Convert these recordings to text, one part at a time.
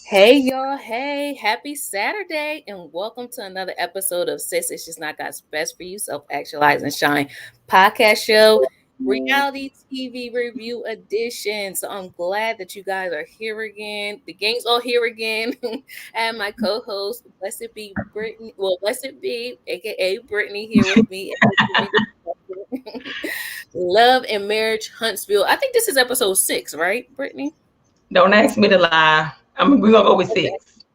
Hey y'all, hey, happy Saturday, and welcome to another episode of Sis It's Just Not God's Best for You, Self Actualize and Shine podcast show, reality TV review edition. So I'm glad that you guys are here again. The gang's all here again. And my co-host, Blessed be Brittany, Blessed be, aka Brittany, here with me. Love and Marriage Huntsville. I think this is episode 6, right, Brittany? Don't ask me to lie. We're gonna go with Okay. 6.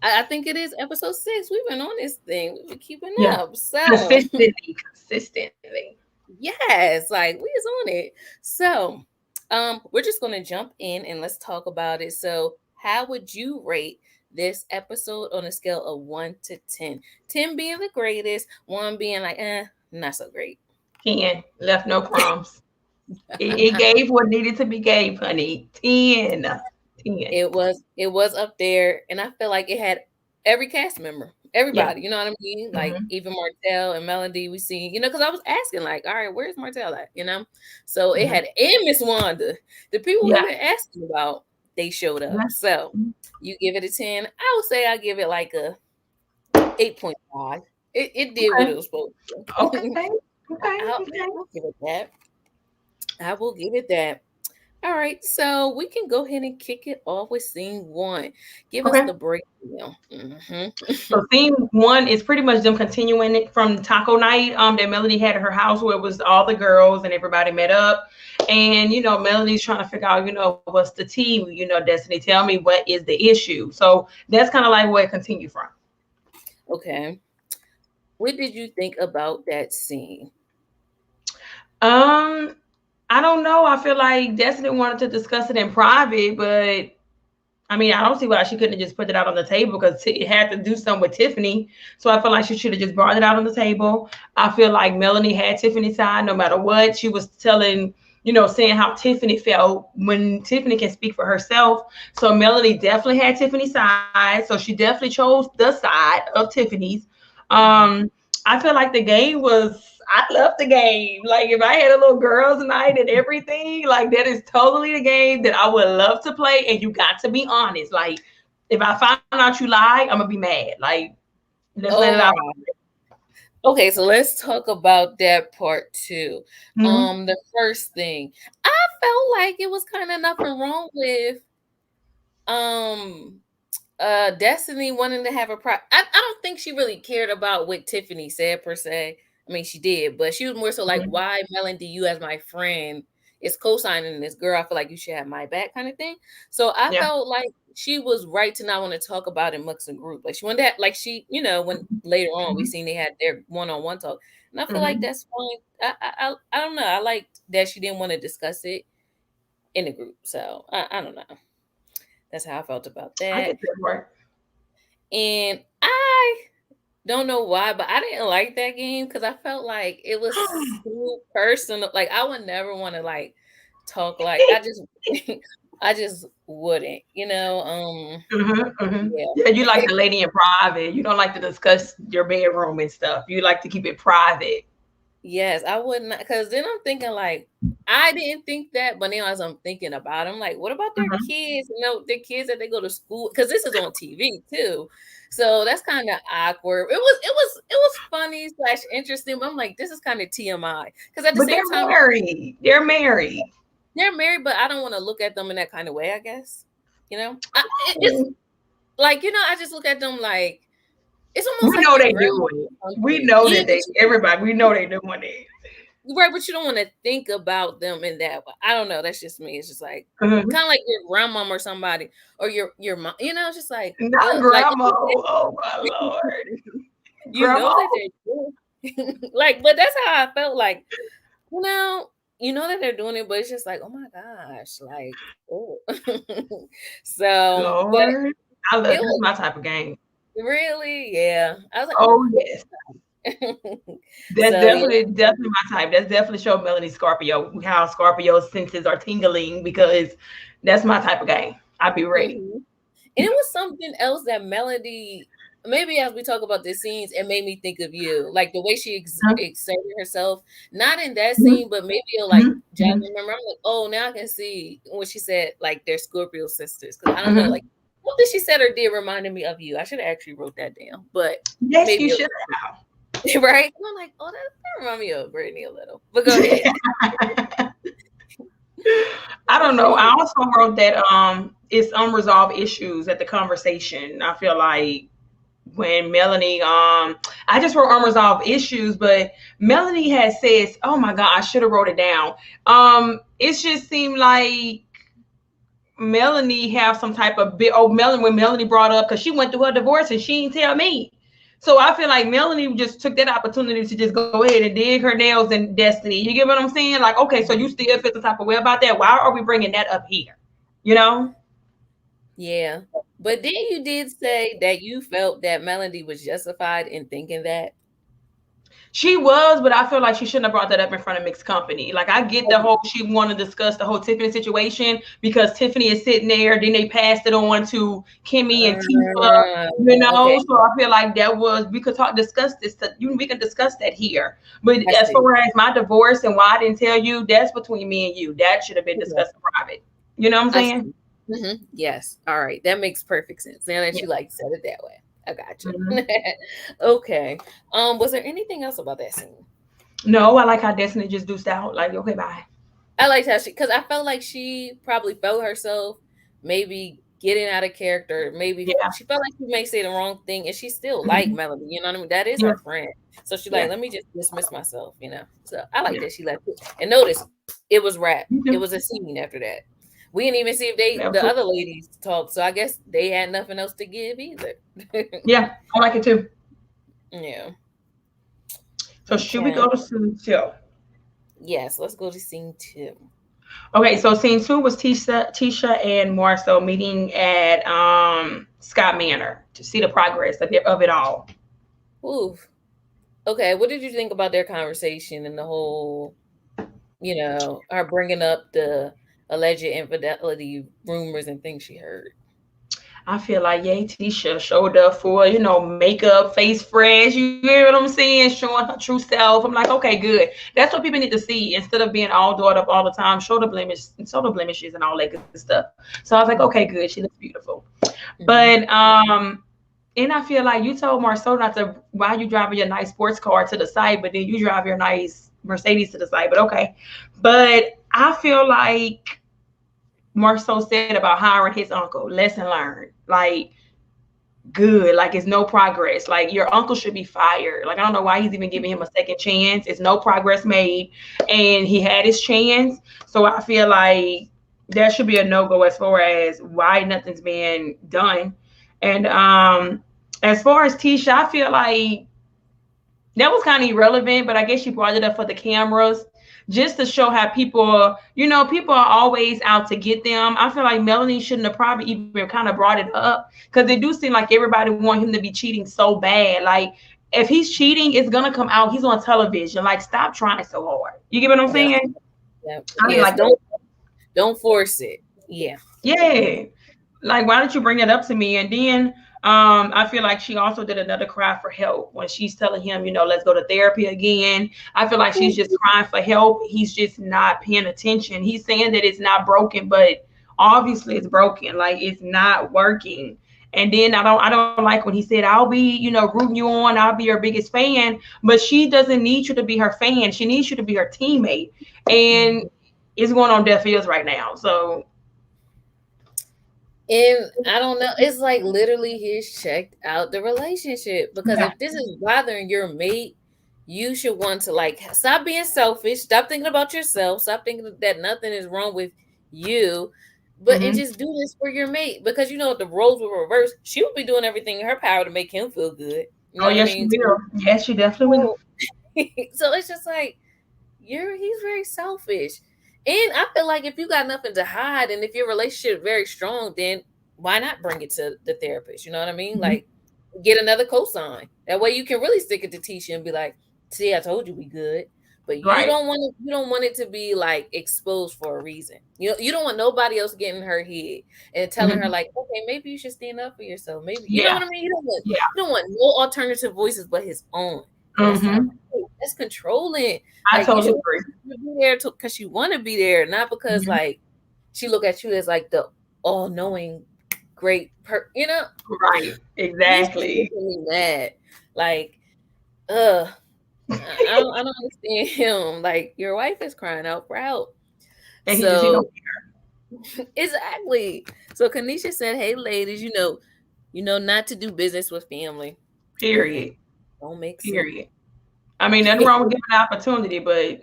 I think it is episode 6. We've been on this thing. We've been keeping Yeah. up. So Consistently. yes, like we is on it. So we're just gonna jump in and let's talk about it. So how would you rate this episode on a scale of 1 to 10? 10 being the greatest, 1 being like not so great. 10 left no crumbs. It gave what needed to be gave, honey. 10. 10. It was up there, and I feel like it had every cast member, Yeah. everybody. You know what I mean? Like Mm-hmm. even Martell and Melody, we seen. Because I was asking, like, all right, where's Martell at? So it Mm-hmm. had and Miss Wanda, the people we've Yeah. been asking about, they showed up. Yeah. So you give it a 10. I would say I give it like a 8.5. It did what Okay. it was supposed to. Okay. Okay. I'll give it that. I will give it that. All right, so we can go ahead and kick it off with scene 1. Give us Okay. the breakdown. So scene 1 is pretty much them continuing it from taco night that Melody had at her house, where it was all the girls and everybody met up. And Melody's trying to figure out, what's the tea? Destiny, tell me what is the issue. So that's kind of like where it continued from. Okay. What did you think about that scene? I don't know. I feel like Destiny wanted to discuss it in private, but I mean, I don't see why she couldn't have just put it out on the table, because it had to do something with Tiffany. So I feel like she should have just brought it out on the table. I feel like Melanie had Tiffany's side no matter what. She was telling, saying how Tiffany felt when Tiffany can speak for herself. So Melanie definitely had Tiffany's side. So she definitely chose the side of Tiffany's. I feel like the game was, I love the game. Like if I had a little girls' night and everything, like that is totally the game that I would love to play. And you got to be honest. Like if I find out you lie, I'm gonna be mad. Like let's let it Oh, out. okay, so let's talk about that part too. Mm-hmm. The first thing, I felt like it was kind of nothing wrong with um Destiny wanting to have a I don't think she really cared about what Tiffany said per se. I mean, she did, but she was more so like, Mm-hmm. why Melody, you as my friend, is co-signing this girl. I feel like you should have my back, kind of thing. So I Yeah. felt like she was right to not want to talk about it amongst the group. Like she wanted that, like when later on we Mm-hmm. seen they had their one-on-one talk. And I feel like Mm-hmm. that's fine. I don't know. I liked that she didn't want to discuss it in the group. So I don't know. That's how I felt about I that. get that part. And I don't know why, but I didn't like that game because I felt like it was too personal. Like I would never want to like talk like I just wouldn't, Mm-hmm, mm-hmm. yeah. Yeah, you like the lady in private. You don't like to discuss your bedroom and stuff. You like to keep it private. Yes, I wouldn't, because then I'm thinking like I didn't think that, but now as I'm thinking about it, I'm like, what about their Mm-hmm. kids? Their kids that they go to school, because this is on TV too. So that's kind of awkward. It was funny slash interesting, but I'm like, this is kind of TMI. Because at the But they're same time, married. They're married. they're married, but I don't want to look at them in that kind of way, I guess. It's like, I just look at them like it's We almost like know your they grandma do or it. We something. know Yeah, that everybody, we know they doing it. right, but you don't want to think about them in that way. I don't know. That's just me. It's just like Mhm. kind of like your grandmom or somebody or your mom. It's just like Not like grandma. Oh my lord. Grandma. that they're doing like, but that's how I felt like. That they're doing it, but it's just like, oh my gosh, like, oh. So, but Lord. I love it this is was my type of game. really, yeah. I was like, Oh yes. oh. That's So yeah. definitely my type. That's definitely show Melanie Scorpio how Scorpio's senses are tingling, because that's my type of game. I'd be ready. Mhm. And it was something else that Melody, maybe as we talk about the scenes, it made me think of you. Like the way she exerted herself, not in that Mhm, scene, but maybe like mhm, Jack, mhm, remember, I'm like, oh, now I can see when she said like they're Scorpio sisters. Because I don't know, mhm. like something she said or did reminded me of you. I should have actually wrote that down, but Yes, you maybe should right. I'm like, oh, that remind me of Brittany a little. But go ahead. have. I What don't say know. I you? also wrote that it's unresolved issues at the conversation. I feel like when Melanie I just wrote unresolved issues, but Melanie has says, oh my God, I should have wrote it down. It just seemed like Melanie have some type of bit. Oh, Melanie, when Melanie brought up, because she went through her divorce and she didn't tell me. So I feel like Melanie just took that opportunity to just go ahead and dig her nails in Destiny. You get what I'm saying? Like, okay, so you still feel some type of way about that. Why are we bringing that up here? You know? Yeah. But then you did say that you felt that Melody was justified in thinking that. She was, but I feel like she shouldn't have brought that up in front of mixed company. Like I get the Okay. whole she wanted to discuss the whole Tiffany situation because Tiffany is sitting there, then they passed it on to Kimmy and Tifa, Okay. So I feel like that was we could talk discuss this. We can discuss that here. But I as see. far as my divorce and why I didn't tell you, that's between me and you. That should have been Okay. discussed in private. You know what I'm I saying? see. Yes. All right. That makes perfect sense. Now that Yeah. you like said it that way. I got Mhm. you. Okay. Was there anything else about that scene? No, I like how Destiny just deuced out. Like, okay, bye. I liked how because I felt like she probably felt herself maybe getting out of character. Maybe Yeah. she felt like she may say the wrong thing, and she still like Mhm. Melody. You know what I mean? That is Yeah. her friend. So she like, Yeah. let me just dismiss myself. You know. So I like Yeah. that she left it. And notice it was rap. You It too. was a scene after that. We didn't even see if That was the cool. other ladies talked. So I guess they had nothing else to give either. Yeah, I like it too. Yeah. So should we Okay. go to scene two? Yes. Let's go to scene 2. Okay, so scene two was Tisha and Marcel meeting at Scott Manor to see the progress of it all. Ooh. Okay. What did you think about their conversation and the whole her bringing up the alleged infidelity rumors and things she heard. I feel like yay, Tisha showed up for makeup, face fresh. You hear what I'm saying? Showing her true self. I'm like, okay, good. That's what people need to see instead of being all dolled up all the time. Show the blemishes and all that good stuff. So I was like, okay, Mhm, good. She looks beautiful. mhm. But and I feel like you told Marcel not to why you driving your nice sports car to the site, but then you drive your nice Mercedes to the site. But okay. But I feel like Marcel said about hiring his uncle. Lesson learned. Like good. Like it's no progress. Like your uncle should be fired. Like I don't know why he's even giving him a second chance. It's no progress made, and he had his chance. So I feel like there should be a no go as far as why nothing's being done. And as far as Tisha, I feel like that was kind of irrelevant, but I guess she brought it up for the cameras just to show how people, people are always out to get them. I feel like Melanie shouldn't have probably even kind of brought it up because it do seem like everybody want him to be cheating so bad. Like if he's cheating, it's gonna come out. He's on television. Like stop trying so hard. You get what I'm Yep, saying? yep. I mean, Yes, like don't force it. Yeah. yeah. Like why don't you bring it up to me? And then I feel like she also did another cry for help when she's telling him, let's go to therapy again. I feel like she's just crying for help. He's just not paying attention. He's saying that it's not broken, but obviously it's broken. Like it's not working. And then I don't like when he said, I'll be, rooting you on, I'll be your biggest fan. But she doesn't need you to be her fan. She needs you to be her teammate. And Mhm. it's going on deaf ears right now. So And I don't know. It's like literally he's checked out the relationship because yeah. if this is bothering your mate, you should want to like stop being selfish, stop thinking about yourself, stop thinking that nothing is wrong with you, but and Mm-hmm. just do this for your mate because if the roles were reversed, she would be doing everything in her power to make him feel good. You Oh know what I yes, she mean? will. Yes, she definitely will. So, so it's just like he's very selfish. And I feel like if you got nothing to hide and if your relationship is very strong, then why not bring it to the therapist? You know what I mean? Mhm. Like get another cosign. That way you can really stick it to Tisha and be like, see, I told you we good. But Right. you don't want it to be like exposed for a reason. You don't want nobody else getting in her head and telling her Mhm. like, okay, maybe you should stand up for yourself. Maybe you know Yeah. what I mean? Yeah. You don't want no alternative voices but his own. And that's not Mhm. right. That's controlling. I Like you totally should agree. be there because you want to be there, not because Mhm. like she look at you as like the all knowing Right. he's just Exactly. making me mad. Like, uh, I don't understand him. Like, your wife is crying out for help. And he just he don't So exactly. So Kanisha said, "Hey, ladies, not to do business with family. That period. don't make sense." Period. I mean, nothing wrong with giving an opportunity, but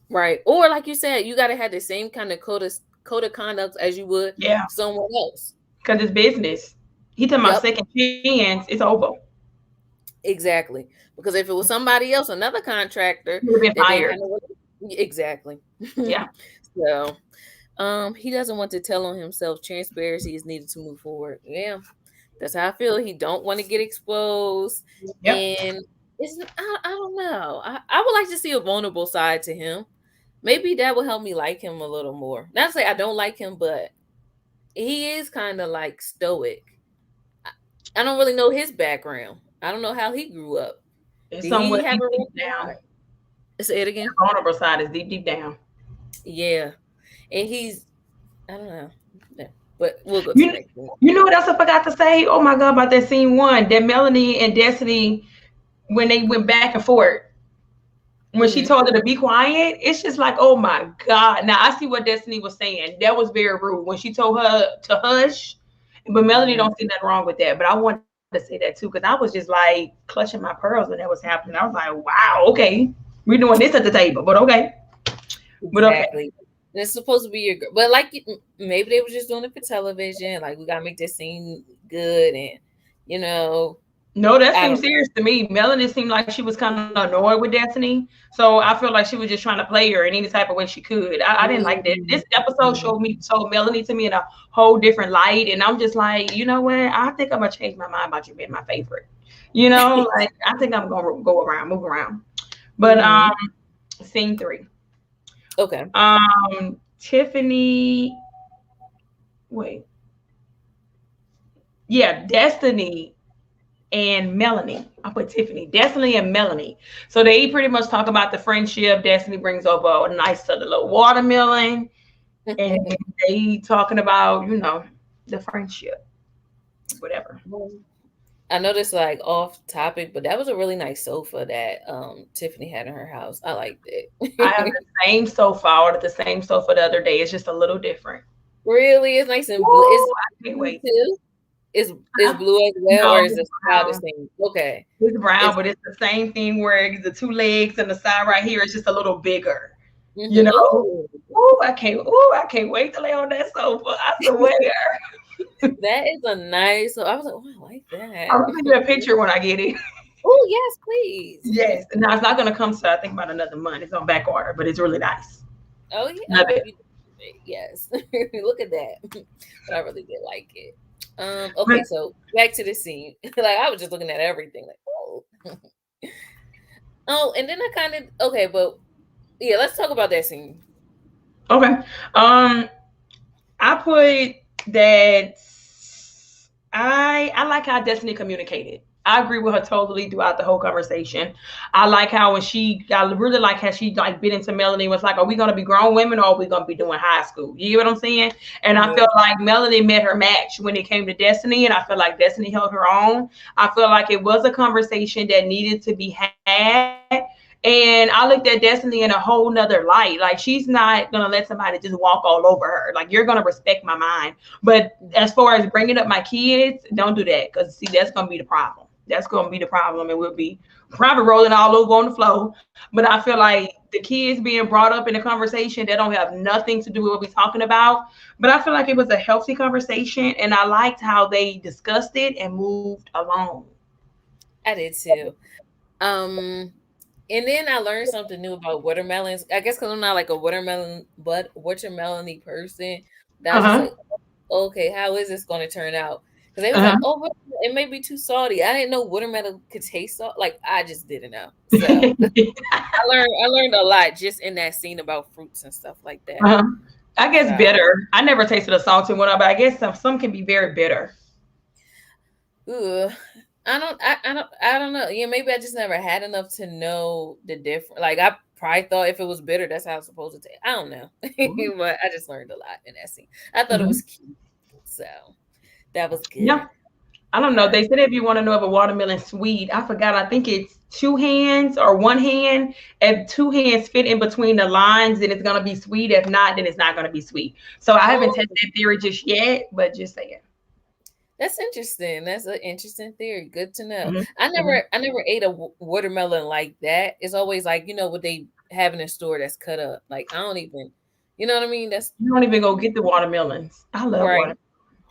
Right. Or like you said, you gotta have the same kind of code of conduct as you would yeah, someone else. because it's business. He talking about Yep. second chance, it's over. Exactly. Because if it was somebody else, another contractor He would have been that didn't fired. have no exactly. Yeah. So he doesn't want to tell on himself. Transparency is needed to move forward. Yeah. That's how I feel. He don't want to get exposed. Yep. And I don't know. I would like to see a vulnerable side to him. Maybe that will help me like him a little more. Not to say I don't like him, but he is kind of like stoic. I don't really know his background. I don't know how he grew up. It's Did he somewhere have deep, a deep rough down. life? Say it The again. vulnerable side is deep, deep down. Yeah, and I don't know. Yeah. But we'll go to You the next one. you know what else I forgot to say? Oh my god, about that scene one, that Melanie and Destiny when they went back and forth. When she Hmm. told her to be quiet, it's just like, oh my God. Now I see what Destiny was saying. That was very rude when she told her to hush. But Melanie Hmm. don't see nothing wrong with that. But I wanted to say that too, because I was just like clutching my pearls when that was happening. I was like, wow, okay. We're doing this at the table, but okay. But okay. Exactly. And it's supposed to be your girl, but like maybe they were just doing it for television. Like we gotta make this scene good, and you know, No, that I seemed don't know. serious to me. Melanie seemed like she was kind of annoyed with Destiny. So I feel like she was just trying to play her in any type of way she could. I didn't like that. This episode Mhm. showed Melanie to me in a whole different light. And I'm just like, you know what? I think I'm gonna change my mind about you being my favorite. Like I think I'm gonna go around, move around. But Mhm. scene three. Okay. Tiffany, wait. Yeah, Destiny and Melanie. I put Tiffany, Destiny, and Melanie. So they pretty much talk about the friendship. Destiny brings over a nice little watermelon, and they talking about the friendship, whatever. I know this like off topic, but that was a really nice sofa that Tiffany had in her house. I liked I have it. the same sofa. I ordered the same sofa the other day. It's just a little different. Really, it's nice and blue. It's Woo! I can't blue wait. too. Is Huh? blue as well, No, or is it's the style the brown. same? Okay. It's brown, It's but it's the same thing where the two legs and the side right here is just a little bigger. You mm-hmm. know? Ooh, Ooh, I can't wait to lay on that sofa. I swear. that is a nice. So I was like, oh, I like I'll that. send you a picture when I get it. Oh yes, please. Yes. Now it's not gonna come to I think about another month. It's on back order, but it's really nice. Oh yeah. Love Oh, it. yes. Look at that. But I really did like it. But Okay, so back to the scene. Like I was just looking at everything. Like oh. Oh, and then I kind of okay, but yeah, let's talk about that scene. okay. I put that I like how Destiny communicated. I agree with her totally throughout the whole conversation. I like how I really like how she like bit into Melanie was like, are we gonna be grown women or are we gonna be doing high school? You get what I'm saying? And I feel Yeah. like Melanie met her match when it came to Destiny, and I feel like Destiny held her own. I feel like it was a conversation that needed to be had. And I looked at Destiny in a whole nother light. Like she's not gonna let somebody just walk all over her. Like you're gonna respect my mind. But as far as bringing up my kids, don't do that because see that's gonna be the problem. That's gonna be the problem, and we'll be probably rolling all over on the floor. But I feel like the kids being brought up in a conversation that don't have nothing to do with what we're talking about. But I feel like it was a healthy conversation, and I liked how they discussed it and moved along. I did too. Um, and then I learned something new about watermelons. I guess because I'm not like a watermelony person. That I Uh was just huh. like, okay, how is this going to turn out? Because they was Uh like, oh, it may be too salty. I didn't know watermelon could taste salt. Like I just didn't know. So huh. I learned a lot just in that scene about fruits and stuff like that. Uh-huh. I guess So, bitter. I never tasted a salty one, but I guess some can be very bitter. ooh, I don't know. Yeah, maybe I just never had enough to know the difference. Like I probably thought if it was bitter, that's how it's supposed to taste. I don't know, but I just learned a lot in that scene. I thought it Mhm. was cute. So that was good. Yeah. I don't know. Yeah. They said if you want to know if a watermelon's sweet, I forgot. I think it's two hands or one hand. If two hands fit in between the lines, then it's gonna be sweet. If not, then it's not gonna be sweet. So I haven't Oh, tested that theory just yet, but just saying. that's interesting. That's an interesting theory. Good to know. Hmm. I Hmm. never ate a watermelon like that. It's always like, what they have in the store that's cut up. Like I don't even, you know what I mean? That's You don't even go get the watermelons. I love right. water.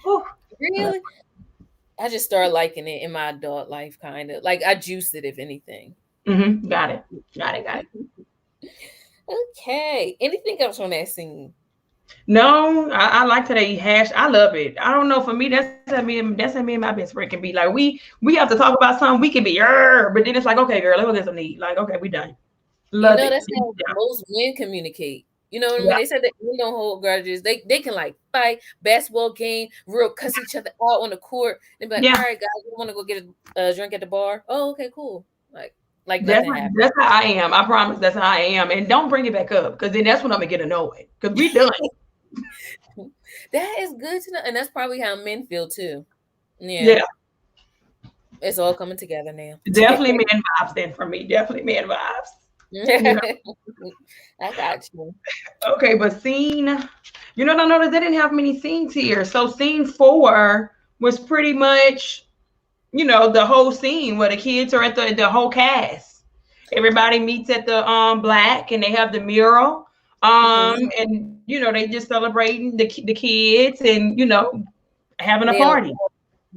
Whew. I love. Really? I just started liking it in my adult life, kind of. Like I juice it, if anything. Got it. Got it. Got it. Okay. Anything else on that scene? No, I like to eat hash. I love it. I don't know. For me, that's how me and my best friend can be. Like we have to talk about something. We can be, but then it's like, okay, girl, let's go get some to eat. Like, okay, we done. Love it. That's how most men communicate. You know what I mean? Yeah, They said that men don't hold grudges. They can like fight, basketball game, real cuss each other out on the court. They be like, all yeah. right, guys, we want to go get a drink at the bar. Oh, okay, cool. Like That's nothing happened. that's how I am. I promise that's how I am. And don't bring it back up because then that's when I'm gonna get annoyed. Because we done. That is good to know, and that's probably how men feel too. Yeah, Yeah, it's all coming together now. definitely man vibes then for me. Definitely man vibes. You know. I got you. Okay, but scene. I noticed they didn't have many scenes here. So scene 4 was pretty much the whole scene where the kids are at the whole cast. Everybody meets at the black and they have the mural. Hmm. And they just celebrating the kids and having a Now, party.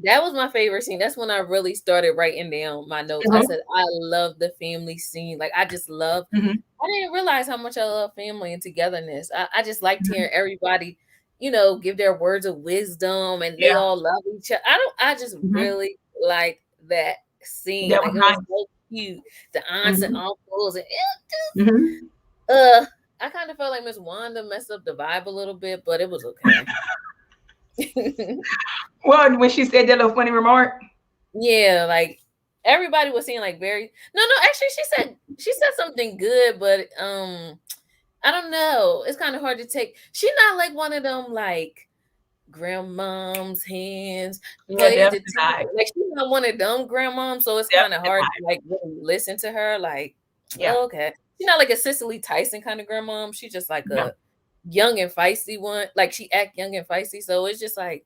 that was my favorite scene. That's when I really started writing down my notes. I Mhm, said, I love the family scene. Like, I just love, mhm, I didn't realize how much I love family and togetherness. I just liked mhm. hearing everybody, give their words of wisdom and they Yeah. all love each other. I just Mhm. really like that scene. That Like, was it was nice. so cute. The aunts and Mhm, uncles. And mhm. I kind of felt like Miss Wanda messed up the vibe a little bit, but it was okay. Well, when she said that little funny remark. Yeah, like everybody was saying like very no, actually she said something good, but I don't know. It's kind of hard to take. She's not like one of them like grandmom's hands Yeah, played the definitely TV. not. Like she's not one of them grandmoms, so it's kind of Definitely hard not. to like really listen to her. Like, Yeah. oh, okay, she's not like a Cicely Tyson kind of grandmom. She's just like Yeah. a young and feisty one. Like she act young and feisty, so it's just like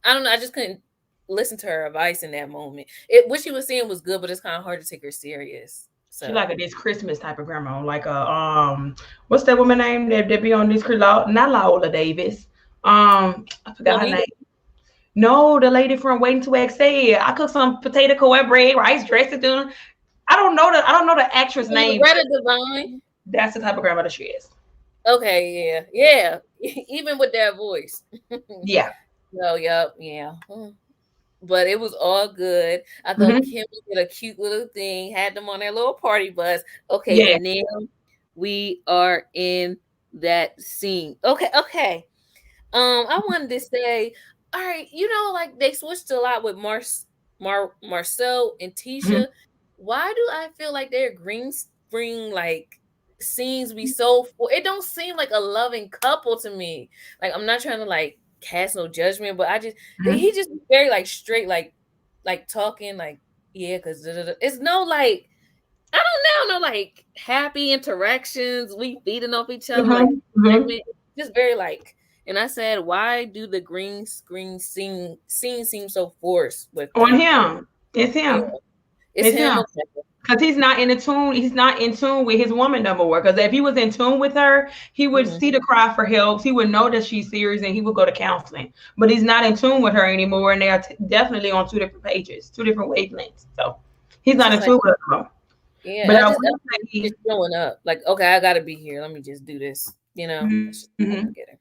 I don't know. I just couldn't listen to her advice in that moment. What she was saying was good, but it's kind of hard to take her serious. She like So a this Christmas type of grandma, like a what's that woman name that be on this not Laola Davis. I forgot her Juanita, name. No, the lady from Waiting to Exhale. I cooked some potato cornbread, rice dressing. I don't know the actress name, but Loretta Devine. that's the type of grandmother she is. Okay, yeah. Even with that voice. Yeah. So, yep, yeah. But it was all good. I thought Hmm. Kim did a cute little thing, had them on their little party bus. Okay, Yeah. and now we are in that scene. Okay. I wanted to say, all right, like they switched a lot with Marcel and Hmm. Tisha. Why do I feel like their green screen like scenes be so it don't seem like a loving couple to me. Like I'm not trying to like cast no judgment, but he just very like straight, like talking like yeah, because it's no like I don't know, no like happy interactions. We feeding off each other like Hmm. Hmm. segment. Just very like. And I said, why do the green screen scene seem so forced with On them? him. It's Yeah, him. it's It's him. him. Okay. Because he's not in tune with his woman no more. Because if he was in tune with her, he would Mhm. see the cry for help. He would know that she's serious and he would go to counseling. But he's not in tune with her anymore. And they are definitely on two different pages, two different wavelengths. So he's It's not just in like, tune with her no more. But yeah, I will I just say, showing up. Like, okay, I gotta be here. Let me just do this. That's just mhm, I don't get it.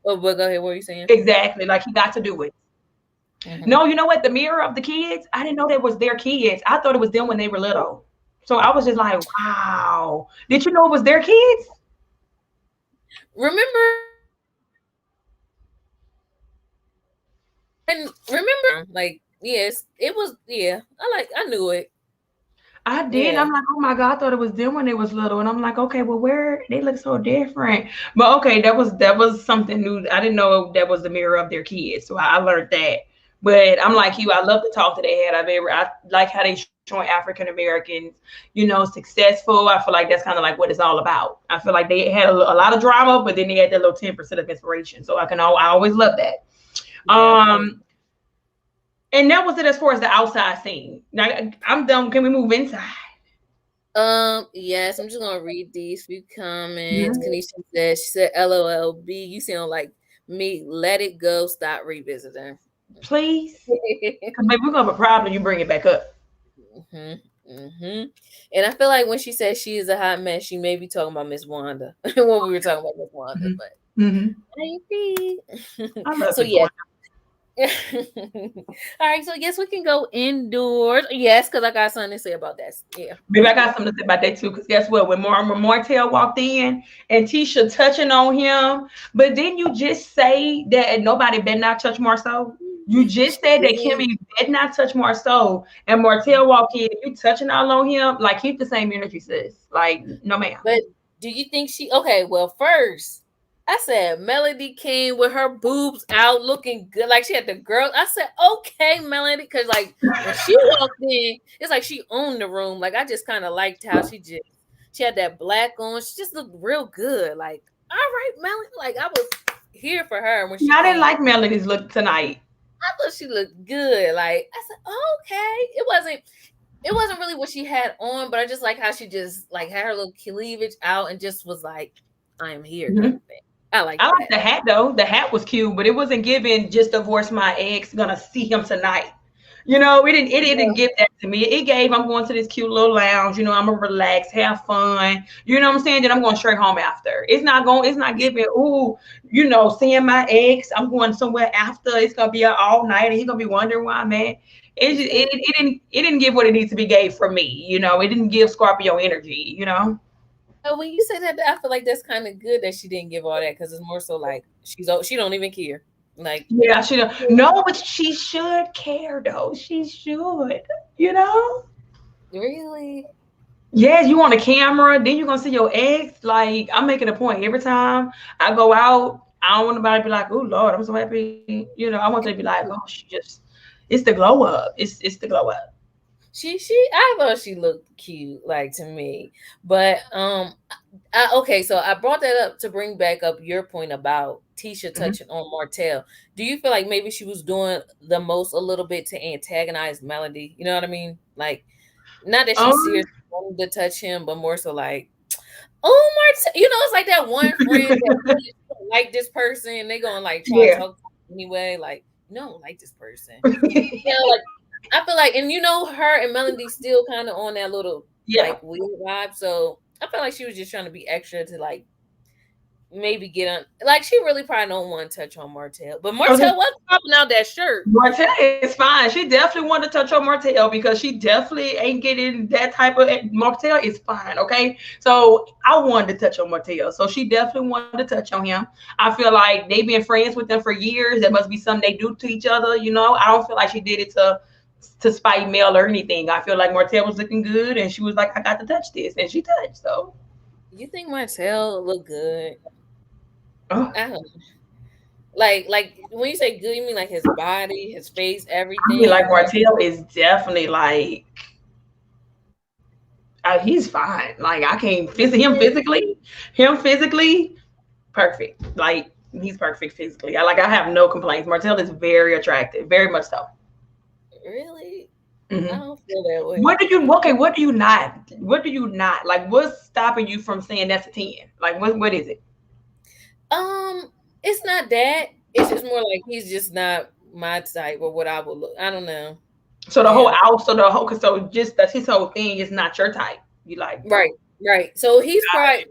Oh, but go ahead. What were you saying? exactly, like he got to do it. Hmm. No, you know what? The mirror of the kids, I didn't know that was their kids. I thought it was them when they were little. So I was just like, wow. Did you know it was their kids? Remember and remember, like, yes, it was. Yeah, I knew it. I did. Yeah. I'm like, oh my God, I thought it was them when they was little. And I'm like, okay, well, where they look so different. But okay, that was something new. I didn't know that was the mirror of their kids. So I learned that. But I'm like you, I love the talk that they had. I like how they showing African Americans, successful. I feel like that's kind of like what it's all about. I feel like they had a lot of drama, but then they had that little 10% of inspiration. So I always love that. Yeah. And that was it as far as the outside scene. Now I'm done. Can we move inside? Yes, I'm just gonna read these few comments. Kanisha said, she said, LOLB, you sound like me. Let it go. Stop revisiting. Please. Because maybe we're gonna have a problem. You bring it back up. hmm hmm And I feel like when she says she is a hot mess, she may be talking about Miss Wanda when we were talking about Miss Wanda, Mm-hmm. but Mm-hmm. I agree. I love So Miss yeah. Wanda. All right, so yes, we can go indoors. Yes, because I got something to say about that. Yeah. Maybe I got something to say about that too. Because guess what? When Martell walked in and Tisha touching on him, but didn't you just say that nobody better not touch Marceau? You just said that Kimmy better not touch Marceau, and Martell walk in, and you touching all on him. Like, keep the same energy, sis. Like, no, ma'am. But do you think she okay? Well, first I said Melody came with her boobs out looking good, like she had the girl. I said, okay, Melody, because like when she walked in, it's like she owned the room. Like I just kind of liked how she had that black on. She just looked real good. Like, all right, Melody. Like I was here for her when she Yeah, I didn't came. like Melody's look tonight. I thought she looked good. Like I said, okay. It wasn't really what she had on, but I just like how she just like had her little cleavage out and just was like, I am here kind Mhm. of thing. I like I like that. the hat though. The hat was cute, but it wasn't giving just divorce my ex. Gonna see him tonight. It didn't give that to me. It gave I'm going to this cute little lounge. I'm gonna relax, have fun. You know what I'm saying? Then I'm going straight home after. It's not giving. Ooh, seeing my ex. I'm going somewhere after. It's gonna be an all night, and he's gonna be wondering where I'm at. It didn't give what it needs to be gave for me. It didn't give Scorpio energy. So when you say that, I feel like that's kind of good that she didn't give all that because it's more so like she don't even care. Like, Yeah, she don't. No, but she should care though. She should. You know. really? Yes, you on the camera, then you're gonna see your ex. Like, I'm making a point every time I go out. I don't want nobody to be like, "Oh Lord, I'm so happy." I want them to be like, "Oh, it's the glow up. It's the glow up." I thought she looked cute, like to me. But okay, so I brought that up to bring back up your point about Tisha Mhm. touching on Martell. Do you feel like maybe she was doing the most a little bit to antagonize Melody? You know what I mean? Like, not that she Um, seriously wanted to touch him, but more so like, oh Martell, it's like that one friend that really don't like this person, and they gonna like try to yeah, talk to him anyway. Like, you don't like this person. Like I feel like, and her and Melody still kind of on that little yeah. like weird vibe. So I feel like she was just trying to be extra to like maybe get on. Like she really probably don't want to touch on Martell, but Martell was popping out that shirt. Martell is fine. She definitely wanted to touch on Martell because she definitely ain't getting that type of. Martell is fine, okay? So I wanted to touch on Martell. So she definitely wanted to touch on him. I feel like they've been friends with them for years. That must be something they do to each other. I don't feel like she did it to spite Mel or anything. I feel like Martell was looking good and she was like, I got to touch this. And she touched. So, You think Martell look good? oh, I don't like when you say good, you mean like his body, his face, I mean, like everything. Martell is definitely like he's fine. Like I can't visit him physically, perfect. Like he's perfect physically. I have no complaints. Martell is very attractive, very much so. Really, I Hmm. don't feel that way. What do you okay? What do you not? What do you not like? What's stopping you from saying that's a 10? Like what is it? Um, it's not that. It's just more like he's just not my type or what I would look. I don't know. So the whole Yeah. out, so the whole, so just that's his whole thing is not your type. You like, Right. Right. So he's got probably,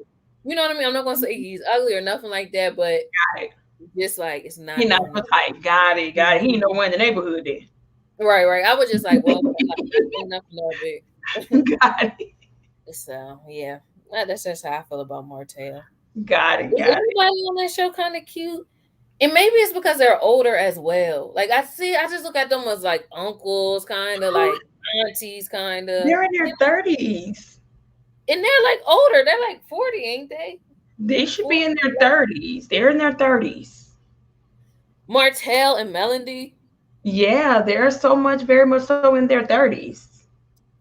you know what I mean? I'm not gonna say he's ugly or nothing like that, but it. just like it's He not not him. your type. Got it. Got it. He ain't no one in the neighborhood then. Right, right. I was just like, well, I think nothing of it. Got it. So yeah. That's just how I feel about Martell. Got it. Is Got it. everybody on that show kind of cute? And maybe it's because they're older as well. Like I just look at them as like uncles, kind of like. aunties, kind of. They're in their 30s. And they're like older. They're like 40, ain't they? They should 40. be in their 30s. They're in their 30s. Martell and Melody. Yeah, they're so much, very much so in their 30s.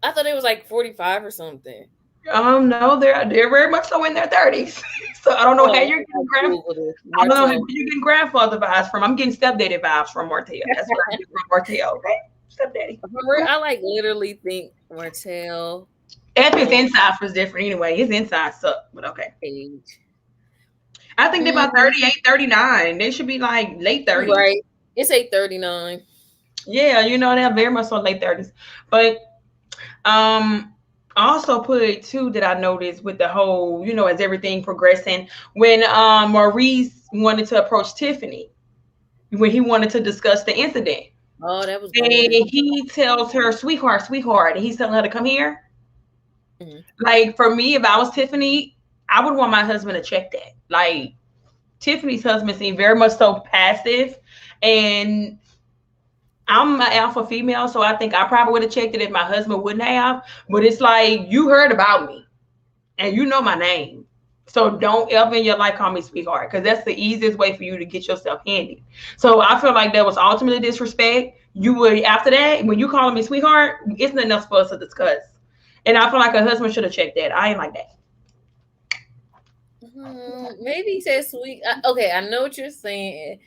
I thought it was like 45 or something. No, they're very much so in their 30s. So I don't know how Oh, you're getting Google this. I don't know how Martell. you're getting grandfather vibes from. I'm getting stepdaddy vibes from Martell. That's what I'm getting from Martell. Okay, stepdaddy. For real, I like literally think Martell Epic and inside was different anyway. His inside suck, but okay. age. I think they're about Mm, 38, 39. They should be like late 30s. right. It's 8:39. Yeah, they're very much so late 30s. But I also put two that I noticed with the whole, as everything progressing, when Maurice wanted to approach Tiffany, when he wanted to discuss the incident. Oh, that was And weird. he tells her, sweetheart, sweetheart, and he's telling her to come here. Mhm. Like for me, if I was Tiffany, I would want my husband to check that. Like Tiffany's husband seemed very much so passive, and I'm an alpha female, so I think I probably would have checked it if my husband wouldn't have. But it's like you heard about me and you know my name. So don't ever in your life call me sweetheart, because that's the easiest way for you to get yourself handed. So I feel like that was ultimately disrespect. You would, after that, when you calling me sweetheart, it's nothing else for us to discuss. And I feel like a husband should have checked that. I ain't like that. Maybe he said sweet. Okay, I know what you're saying,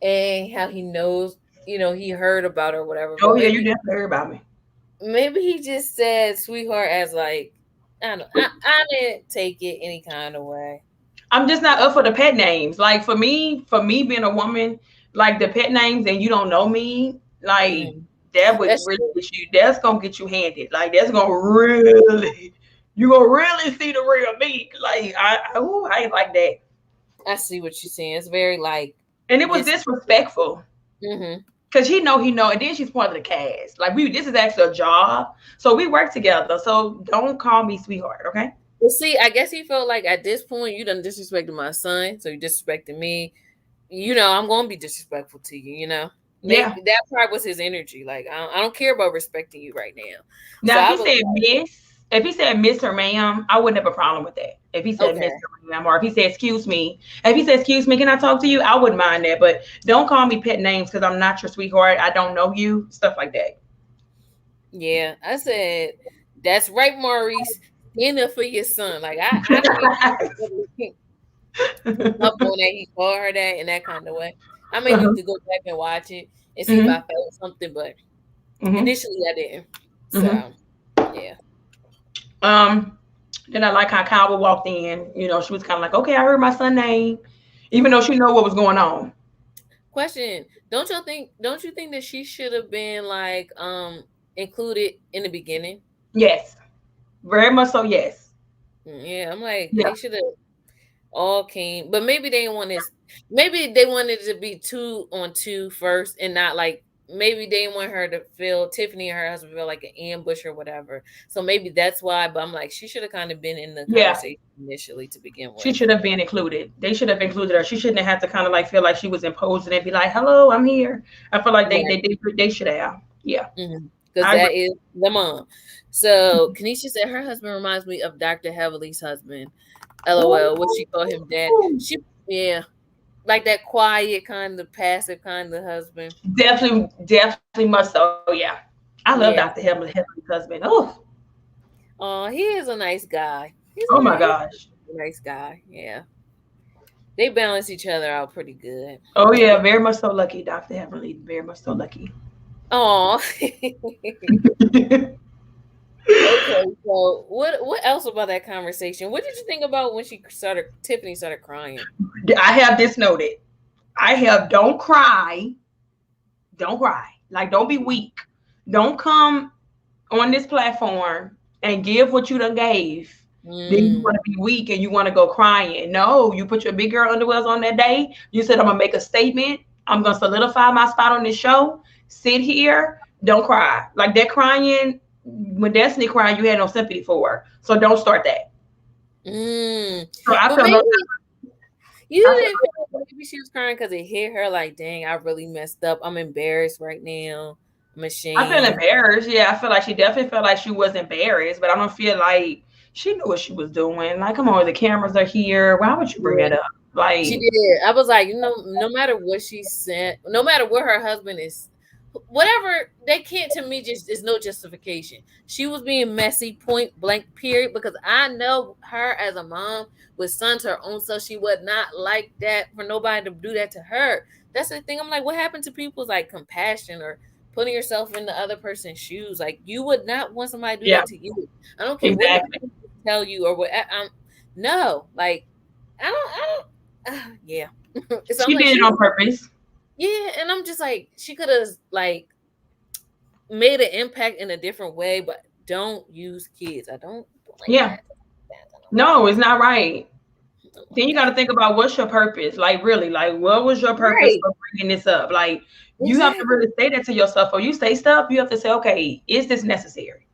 and how he knows, he heard about her or whatever. But Oh yeah, you maybe, definitely heard about me. he just said sweetheart as like, I don't know. I didn't take it any kind of way. I'm just not up for the pet names. Like for me being a woman, like the pet names and you don't know me, like Mm, that would that's really true. get you. That's gonna get you handed. Like that's gonna really, you gonna really see the real me. Like I ain't like that. I see what you're saying. It's very like And it was this. disrespectful. Hmm. Cause he know, and then she's part of the cast. Like this is actually a job, so we work together. So don't call me sweetheart, okay? Well, see, I guess he felt like at this point you done disrespected my son, so you disrespected me. I'm gonna be disrespectful to you. Yeah. Maybe that part was his energy. Like I don't care about respecting you right now. So Now, I was if he said Miss or ma'am, I wouldn't have a problem with that. If he like, said Miss okay, or ma'am, or if he said excuse me, can I talk to you? I wouldn't mind that, but don't call me pet names because I'm not your sweetheart. I don't know you, stuff like that. yeah. I said that's right, Maurice. Stand up for your son. Like I don't even up on that. He called her that in that kind of way. I may need Uh-huh. to go back and watch it and see if I Hmm. felt something, but Hmm. initially I didn't. Hmm. So yeah. Um, then I like how Kyle walked in. She was kind of like, okay, I heard my son name, even though she know what was going on. Question: Don't you think that she should have been like included in the beginning? Yes, very much so. Yes. Yeah, I'm like Yeah. they should have all came, but maybe they wanted maybe they wanted to be 2 on 2 first, and not like maybe they didn't want her to feel Tiffany and her husband feel like an ambush or whatever. So maybe that's why. But I'm like she should have kind of been in the Yeah. conversation initially to begin She with. should have been included. They should have included her. She shouldn't have had to kind of like feel like she was imposing and be like, "Hello, I'm here." I feel like Right. they should have. Yeah, Because I agree. that is the mom. So Kanisha said her husband reminds me of Dr. Heavely's husband. LOL. What she called him dad. Ooh, Yeah, like that quiet kind of passive kind of husband. definitely, definitely must. So yeah, I love Yeah. Dr. Heavenly's husband. Oh, Oh, he is a nice guy. oh my gosh. He's a nice guy. Yeah. They balance each other out pretty good. Oh yeah, very much so lucky, Dr. Heavenly. Very much so lucky. Oh. Okay, so what else about that conversation? What did you think about when Tiffany started crying? I have this noted. I have don't cry. Like don't be weak. Don't come on this platform and give what you done gave. Then you Mm, want to be weak and you want to go crying. No, you put your big girl underwears on that day. You said, I'm going to make a statement. I'm going to solidify my spot on this show. Sit here. Don't cry. Like that crying, when Destiny cried, you had no sympathy for her. So don't start that. mm. So I But feel no, maybe I you feel, didn't feel like maybe she was crying because it hit her like, dang, I really messed up. I'm embarrassed right now. I feel machine. embarrassed. Yeah, I feel like she definitely felt like she was embarrassed, but I don't feel like she knew what she was doing. Like, come on, the cameras are here. Why would you bring Yeah, that up? she Like, did. I was like, no matter what she said, no matter what her husband is, whatever they can't to me just is no justification. She was being messy, point blank, period. Because I know her as a mom with sons her own self, she would not like that for nobody to do that to her. That's the thing. I'm like, what happened to people's like compassion or putting yourself in the other person's shoes? Like you would not want somebody to do yeah, that to you. I don't care what exactly. nobody tell you or what. No, like yeah. So I'm She like, did it on purpose. yeah, and I'm just like, she could have like made an impact in a different way, but don't use kids. I don't like Yeah. that. I don't like No, it's not right. I don't Then like you got that. to think about what's your purpose. Like, really, like, what was your purpose Right. for bringing this up? Like, you have to Exactly. really say that to yourself. Or you say stuff, you have to say, okay, is this necessary?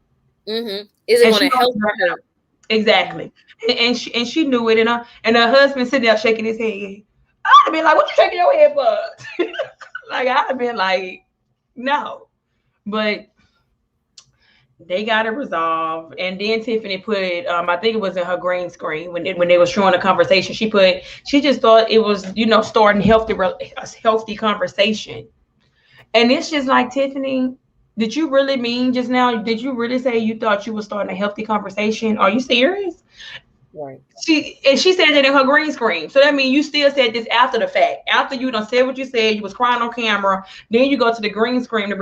Is it And going she to don't help or hurt? Mm-hmm. exactly. And she knew it, and her husband sitting there shaking his head. I'd have been like, "What you shaking your head for?" Like I'd have been like, "No," but they got it resolved. And then Tiffany put, I think it was in her green screen when they was showing the conversation. She just thought it was starting a healthy conversation. And it's just like, Tiffany, did you really mean just now? Did you really say you thought you were starting a healthy conversation? Are you serious? Right. She said that in her green screen. So that means you still said this after the fact. After you done said what you said, you was crying on camera. Then you go to the green screen to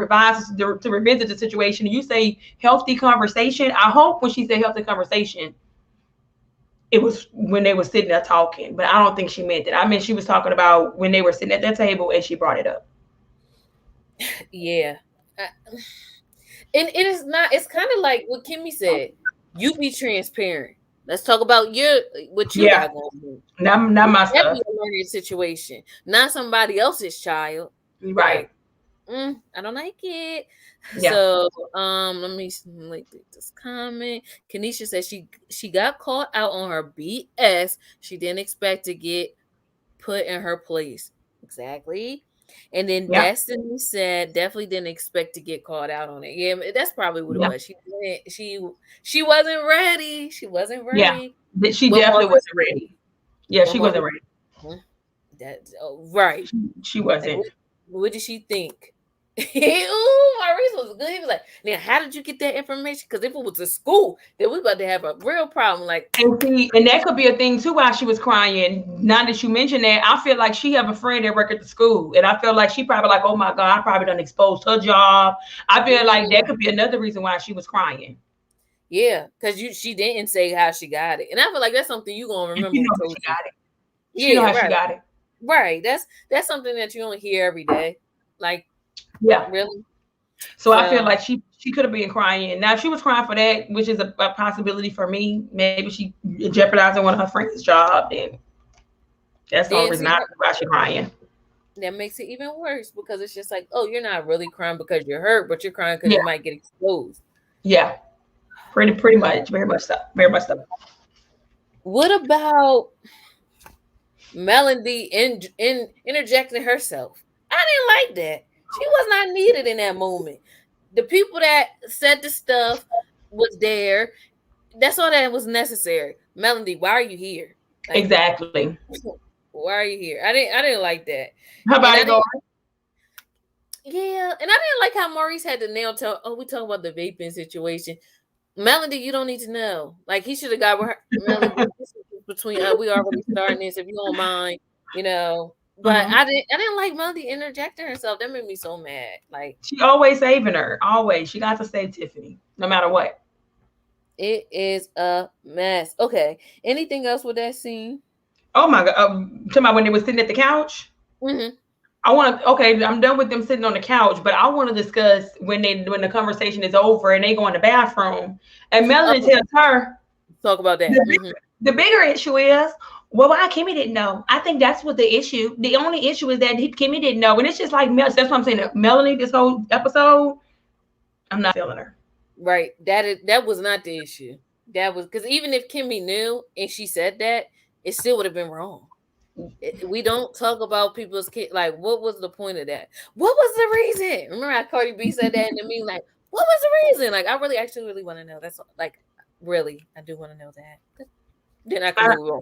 to revisit the situation. And you say healthy conversation. I hope when she said healthy conversation, it was when they were sitting there talking. But I don't think she meant it. I mean, she was talking about when they were sitting at that table and she brought it up. Yeah. And it is not, it's kind of like what Kimmy said. You be transparent. Let's talk about what you Yeah, got going on. not Let my that stuff. be a learning situation, not somebody else's child. Right. Like, I don't like it. Yeah. So, let me like this comment. Kanisha said she got caught out on her BS. She didn't expect to get put in her place. Exactly. And then Yeah. Destiny said definitely didn't expect to get caught out on it. Yeah, that's probably what it Yeah. was. She didn't. She wasn't ready. She wasn't Yeah. ready. She What definitely Maurice? wasn't ready. Yeah, What she wasn't Maurice? ready. Hmm? That right. She Like, wasn't. what did she think? Ooh, Maurice was good. He was like, now, how did you get that information? Because if it was a school, then we about to have a real problem. Like, And see, and that could be a thing too. Why she was crying. Now that you mention that, I feel like she have a friend that work at the school, and I feel like she probably like, oh my god, I probably done exposed her job. I feel like that mm, could be another reason why she was crying. yeah, because she didn't say how she got it, and I feel like that's something you gonna And remember she know who how told she you. got it. She know Yeah, how she right, got it. right. That's something that you don't hear every day. Like, Yeah. really. So I feel So like she could have been crying. Now if she was crying for that, which is a possibility for me. Maybe she jeopardizing one of her friends' job. Then that's the only then reason see why she crying. that makes it even worse because it's just like, oh, you're not really crying because you're hurt, but you're crying because Yeah. you might get exposed. Yeah. Pretty much. Very much so. Very much so. What about Melody in interjecting herself? I didn't like that. She was not needed in that moment. The people that said the stuff was there. That's all that was necessary. Melody, why are you here? Like, Exactly. why are you here? I didn't like that. How And about I it, go? didn't yeah, and I didn't like how Maurice had to nail tell, oh, we talking about the vaping situation. Melody, you don't need to know. Like he should have got with her. Melody, this is between we already starting this. If you don't mind, you know. But Hmm. I didn't like Melody interjecting herself. That made me so mad. Like She always saving her. Always. She got to save Tiffany, no matter what. it is a mess. Okay. Anything else with that scene? Oh my god. Talking about when they were sitting at the couch. Mm-hmm. I want to. Okay, I'm done with them sitting on the couch, but I want to discuss when the conversation is over and they go in the bathroom, and Melanie Oh, tells her talk about that. the, Mm-hmm. the bigger issue is, well, why Kimmy didn't know. I think that's what the issue. The only issue is that Kimmy didn't know, and it's just like Mel. That's what I'm saying. Melanie, this whole episode, I'm not feeling her. Right. That was not the issue. That was because even if Kimmy knew and she said that, it still would have been wrong. We don't talk about people's kid. Like, what was the point of that? What was the reason? Remember how Cardi B said that in the meme? Like, what was the reason? Like, I really, actually, really want to know. That's like, really, I do want to know that. Then I can I, move on.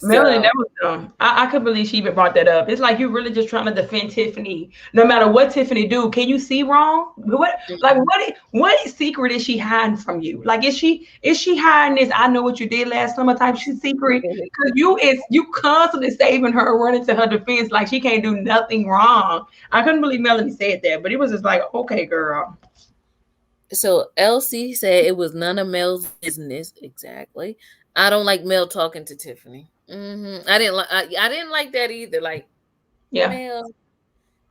Melanie, So that was dumb. I couldn't believe she even brought that up. It's like you're really just trying to defend Tiffany, no matter what Tiffany do. Can you see wrong? What like mhm. what secret is she hiding from you? Like is she hiding this? I know what you did last summer type shit secret because you constantly saving her, running to her defense like she can't do nothing wrong. I couldn't believe Melanie said that, but it was just like, okay, girl. So LC said it was none of Mel's business. Exactly. I don't like Mel talking to Tiffany. I didn't like. I didn't like that either. Like, Yeah, Mel,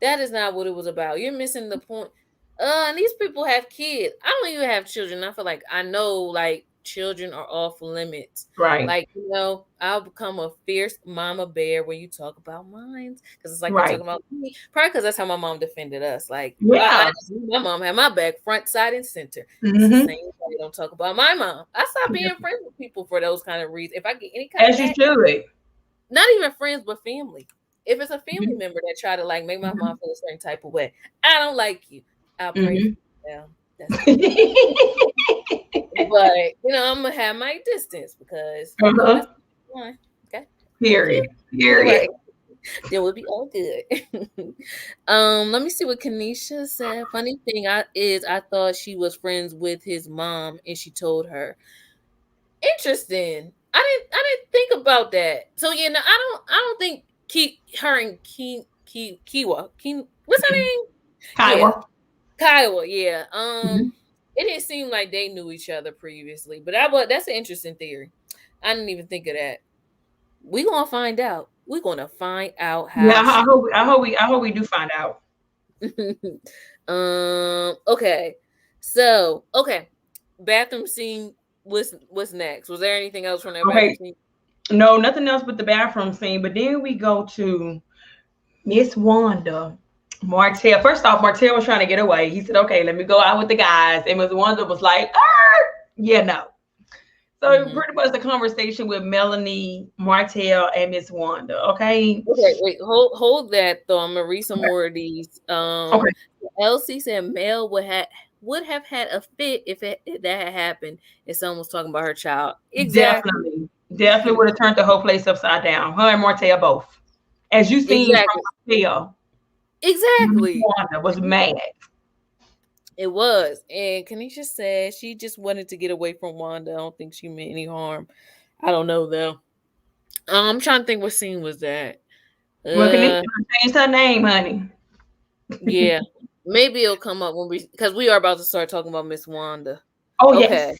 that is not what it was about. You're missing the point. And these people have kids. I don't even have children. I feel like I know, like, children are off limits. right, Like, I'll become a fierce mama bear when you talk about mine, because it's like you're right. talking about me. Probably because that's how my mom defended us. Like, I Yeah. just knew my mom had my back, front, side, and center. It's the Hmm. same way. Don't talk about my mom. I stopped being friends with people for those kind of reasons. If I get any kind of As you back, should. not even friends, but family. If it's a family Hmm. member that try to, like, make my mom feel a certain type of way, I don't like you. I pray for Hmm. you. Now. That's it. But I'm gonna have my distance because Uh-huh. that's fine. Okay, thank you. Period. Period. Right, then we'll be all good. Let me see what Kanisha said. Funny thing I thought she was friends with his mom, and she told her. Interesting. I didn't think about that. So yeah, no, I don't think her and what's her name? Yeah, Kiowa. Kiowa. Yeah. Mhm. It didn't seem like they knew each other previously, but that's an interesting theory. I didn't even think of that. We gonna find out. We're gonna find out Yeah, how she. I hope we do find out. Okay. So okay, bathroom scene. What's next? Was there anything else from that bathroom Okay. scene? No, nothing else but the bathroom scene. But then we go to Miss Wanda. Martell. First off, Martell was trying to get away. He said, okay, let me go out with the guys. And Miss Wanda was like, yeah, no. So Mm-hmm. pretty much the conversation with Melanie, Martell, and Miss Wanda. Okay. Okay, wait, hold that though. I'm gonna read some more of these. Okay. Elsie said Mel would have had a fit if that had happened if someone was talking about her child. Exactly. Definitely. Definitely would have turned the whole place upside down. Her and Martell both. As you seen from Exactly. Martell, Miss Exactly. Wanda was mad. It was. And Kanisha said she just wanted to get away from Wanda. I don't think she meant any harm. I don't know though. I'm trying to think what scene was that. Well, Kanisha Uh changed her name, honey. yeah. Maybe it'll come up when because we are about to start talking about Miss Wanda. Oh Okay. yes.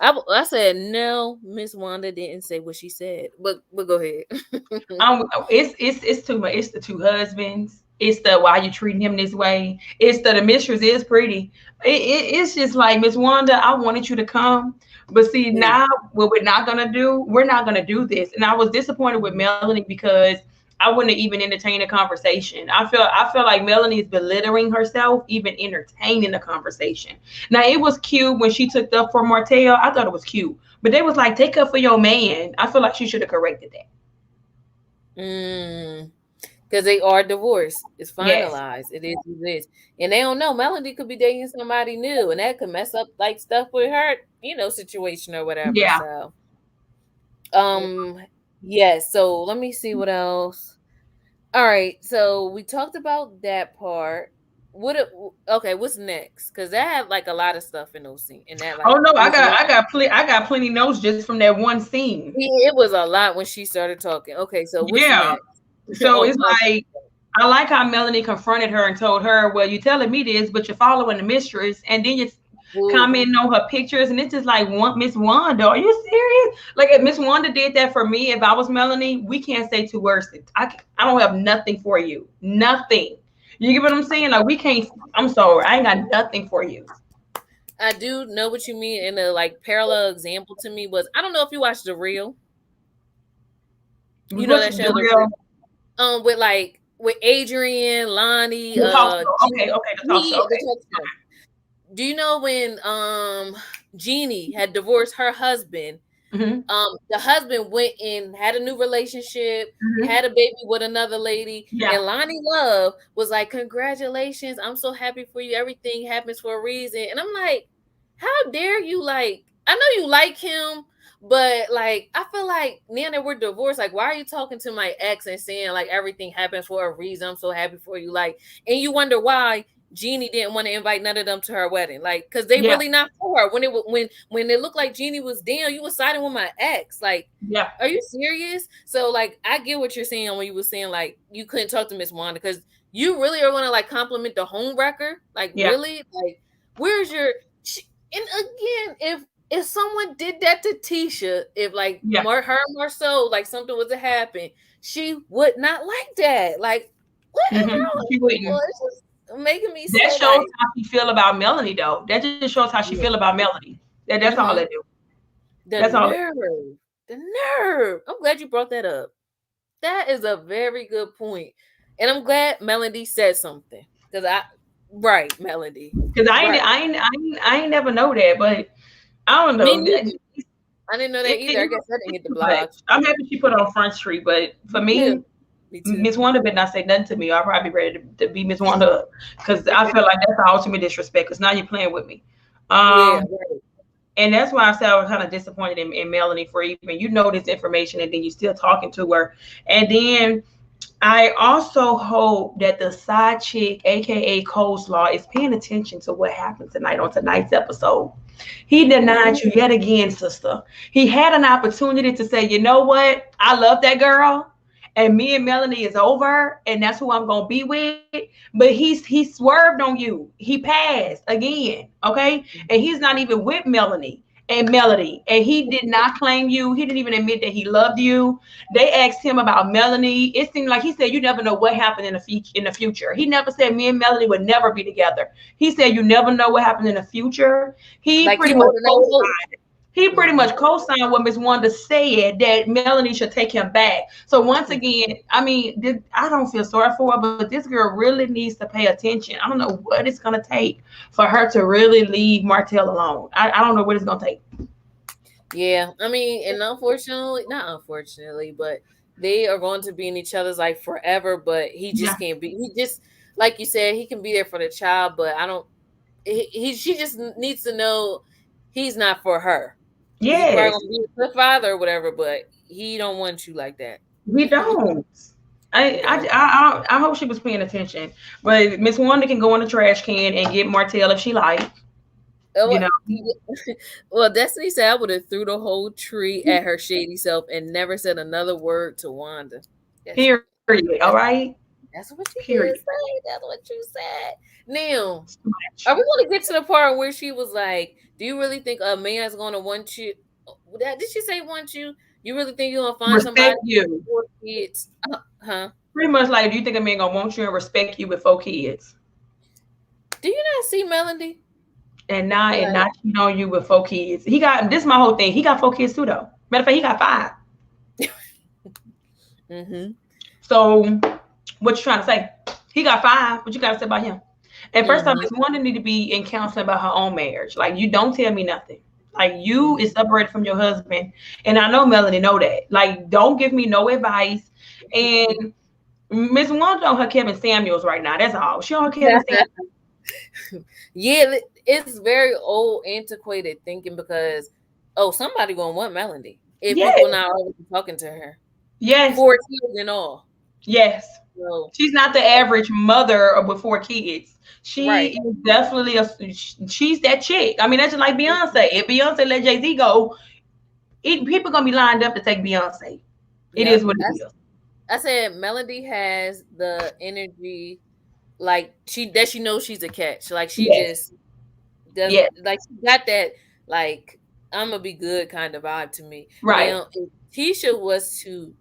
I said no. Miss Wanda didn't say what she said, but go ahead. It's too much. It's the two husbands. It's the why you treating him this way. It's the mistress is pretty. It's just like Miss Wanda. I wanted you to come, but see Mm, now what we're not gonna do. We're not gonna do this. And I was disappointed with mhm. Melanie because I wouldn't have even entertained a conversation. I feel like Melanie is belittling herself, even entertaining the conversation. Now it was cute when she took up for Martell. I thought it was cute, but they was like take up for your man. I feel like she should have corrected that. Mm. Because they are divorced. It's Yes. finalized. It is what it is. And they don't know. Melody could be dating somebody new, and that could mess up like stuff with her, situation or whatever. Yeah. So, um, yes. So let me see what else. All right. So we talked about that part. Okay, what's next? Because that had like a lot of stuff in those scenes. In that, Oh like, no, I Miss got Wanda, I got I got plenty notes just from that one scene. it was a lot when she started talking. Okay, so what's Yeah. next? So it's Oh, like I like how Melanie confronted her and told her, "Well, you're telling me this, but you're following the mistress, and then you're oh, commenting on her pictures, and it's just like, Miss Wanda, are you serious? Like if Miss Wanda did that for me, if I was Melanie, we can't say two words. I don't have nothing for you, nothing. You get what I'm saying? Like we can't. I'm sorry, I ain't got nothing for you. I do know what you mean. And a like parallel example to me was I don't know if you watched The Real. You know What's that the show, The real Real. With Adrian, Lonnie, the talk show? Okay, Jeannie, okay, the talk show. the Okay. talk show. Do you know when Jeannie had divorced her husband? Mm-hmm. The husband went and had a new relationship, Mm-hmm. had a baby with another lady, Yeah. and Lonnie Love was like, "Congratulations, I'm so happy for you. Everything happens for a reason." And I'm like, "How dare you? Like, I know you like him, but like, I feel like now that we're divorced, like, why are you talking to my ex and saying like everything happens for a reason? I'm so happy for you, like, and you wonder why." Jeannie didn't want to invite none of them to her wedding, like, because they Yeah. really not for her. When it looked like Jeannie was down, you was siding with my ex. Like, Yeah. are you serious? So, like, I get what you're saying when you were saying like you couldn't talk to Miss Wanda because you really are going to like compliment the home wrecker. Like, Yeah. really? Like, where's your? And again, if someone did that to Tisha, if like Yeah. her and Marceau, like something was to happen, she would not like that. Like, what is Mm-hmm. wrong She with people? wouldn't. It's just making me That so shows like, how she feel about Melanie, though. That just shows how she feel yeah. about Melanie. That's all Mm-hmm. they do. The That's all. nerve, the nerve. I'm glad you brought that up. That is a very good point, and I'm glad Melody said something because right, Melody, Because right. I ain't never know that, but I don't Me know. neither. I didn't know that either. I It guess I didn't it's hit the too much. blog. I'm happy she put it on Front Street, but for Me too. me, Me too. Miss Wanda better not say nothing to me. I'll probably be ready to beat Miss Wanda up because I feel like that's the ultimate disrespect. Because now you're playing with me. Yeah, Um, right. and that's why I said I was kind of disappointed in Melanie for even this information and then you still talking to her. And then I also hope that the side chick, aka Coleslaw, is paying attention to what happened tonight on tonight's episode. He denied you yet again, sister. He had an opportunity to say, you know what? I love that girl. And me and Melanie is over, and that's who I'm gonna be with. But he swerved on you. He passed again, okay? And he's not even with Melanie and Melody, and he did not claim you. He didn't even admit that he loved you. They asked him about Melanie. It seemed like he said, "You never know what happened in the future." In the future, he never said me and Melanie would never be together. He said, "You never know what happened in the future." He Like pretty he much holding out hope. co-signed. He pretty Mm-hmm. much co-signed what Miss Wanda said that Melanie should take him back. So once again, I mean, I don't feel sorry for her, but this girl really needs to pay attention. I don't know what it's gonna take for her to really leave Martell alone. I don't know what it's gonna take. Yeah, I mean, and unfortunately, not unfortunately, but they are going to be in each other's life forever. But he Yeah. just can't be. He just, like you said, he can be there for the child, but I don't. She just needs to know he's not for her. He probably Yes, gonna be a good father or whatever, but he don't want you like that. we don't. He don't. I hope she was paying attention. But Miss Wanda can go in the trash can and get Martell if she like. Oh, You know. well, Destiny said I would have threw the whole tree at her shady self and never said another word to Wanda. That's Period. All that's, right. that's what you Period. did say. That's what you said. Now, It's too much. are we going to get to the part where she was like, "Do you really think a man's going to want you?" That did she say want you? You really think you're gonna find Respect somebody you. with 4 kids? Huh? Pretty much like, do you think a man gonna want you and respect you with 4 kids? Do you not see Melody? And Like, not cheat on you with 4 kids. He got this is my whole thing. He got 4 kids too though. Matter of fact, he got 5. mm-hmm, So what you trying to say? He got 5. What you gotta say about him? And first off, mm-hmm. this woman need to be in counseling about her own marriage. Like you don't tell me nothing. Like you is separated from your husband, and I know Melanie know that. Like don't give me no advice. And Miss Wanda on her Kevin Samuels right now. That's all. She on her Kevin Samuels. Yeah, it's very old, antiquated thinking because somebody gonna want Melody if Yes, people not already talking to her. yes, 4 kids and all. yes. So She's not the average mother with 4 kids. She right. is definitely she's that chick. I mean, that's just like Beyonce. If Beyonce let Jay-Z go, people gonna be lined up to take Beyonce. It is Yep. what it is. I said Melody has the energy like she knows she's a catch. Like she Yes, just doesn't yes, like she got that like I'm gonna be good kind of vibe to me. right. Now if Tisha was to